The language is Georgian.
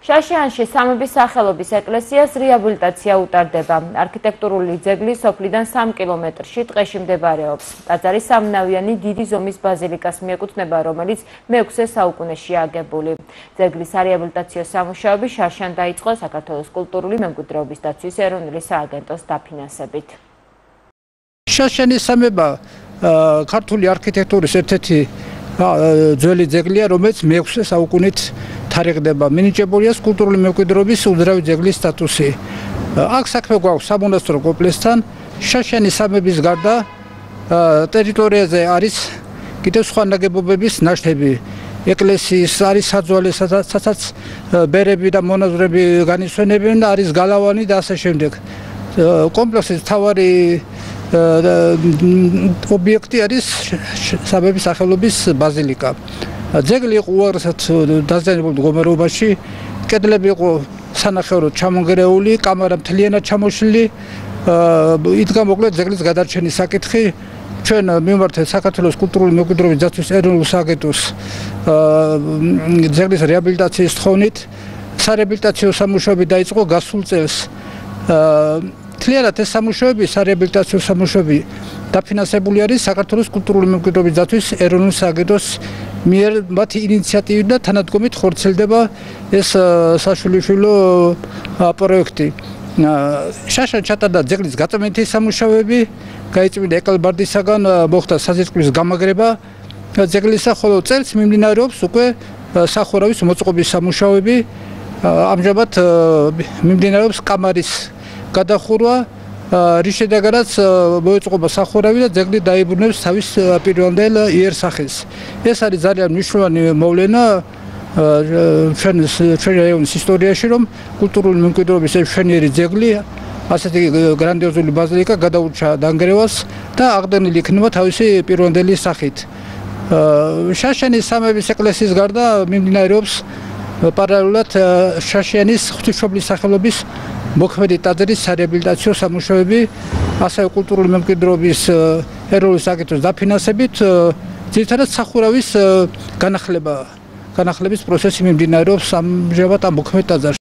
შაშიანში სამების სახელობის ეკლესიას რეაბილიტაცია utardeba. არქიტექტურული ძეგლი სოფლიდან 3 კილომეტრში ტყეში მდებარეობს. ტაძარი სამნავიანი დიდი ზომის ბაზილიკას მიეკუთვნება, რომელიც მე-6 საუკუნეშია აგებული. ძეგლისარეაბილიტაციო სამუშაოები შაშიან დაიწყო საქართველოს კულტურული მემკვიდრეობის დაცვის ეროვნული სააგენტოს დაფინანსებით. შაშიანის სამება ქართული არქიტექტურის ერთ-ერთი ძველი ძეგლია, რომელიც მე-6 საუკუნით თარიღდება. მინიჭებულია კულტურული მემკვიდრეობის უძრავი ძეგლის სტატუსი. აქ საქმე გვაქვს სამონასტრო კომპლექსთან. შაშიანის სამების გარდა ტერიტორიაზე არის კიდევ სხვა ნაგებობების ნაშთები. ეკლესიის არის საძვალე, სადაც ბერები და მონაზვნები განისვენებენ და არის გალავანი და ასე შემდეგ. კომპლექსის მთავარი ობიექტი არის სამების სახელობის ბაზილიკა. ძეგლი იყო უაღრესად დაზიანებულ მდგომარეობაში, კედლები იყო სანახევროდ ჩამონგრეული, კამარა მთლიანად ჩამოშლილი. იდგა მოკლედ ძეგლის გადარჩენის საკითხი. ჩვენ მიმართეთ საქართველოს კულტურული მემკვიდრეობის დაცვის ეროვნულ სააგენტოს ძეგლის რეაბილიტაციის თხოვნით. სარეაბილიტაციო სამუშაოები დაიწყო გასულ წელს. მთლიანად ეს სამუშაოები, სარეაბილიტაციო სამუშაოები დაფინანსებული არის საქართველოს კულტურული მემკვიდრეობის დაცვის ეროვნული სააგენტოს მიერ მათი ინიციატივით და თანადგომით ხორციელდება ეს საშვილიშვილო პროექტი. შაშან ჩატარდა ძეგლის გაწმენდის სამუშაოები, გაიწმინდა ეკალბარდისაგან მოხდა საზირკვლის გამაგრება ძეგლისა, ხოლო წელს მიმდინარეობს უკვე სახურავის მოწყობის სამუშაოები. ამჟამად მიმდინარეობს კამარის გადახურვა, რის შედეგადაც მოეწყობა სახურავი და ძეგლი დაიბრუნებს თავის პირვანდელ იერსახეს. ეს არის ძალიან მნიშვნელოვანი მოვლენა ჩვენი რაიონის ისტორიაში, რომ კულტურული მემკვიდრეობის მშვენიერი ძეგლი, ასეთი გრანდიოზული ბაზილიკა გადაურჩა დანგრევას და აღდგენილი იქნება თავისი პირვანდელი სახით. შაშიანის სამების ეკლესიის გარდა მიმდინარეობს პარალელურად შაშიანის ღვთისმშობლის სახელობის მოქმედი ტაძრის სარეაბილიტაციო სამუშაოები, ასევე კულტურული მემკვიდრეობის ეროვნული სააგენტოს დაფინანსებით, ძირითადად სახურავის განახლების პროცესი მიმდინარეობს ამჟამად ამ მოქმედ ტაძარში.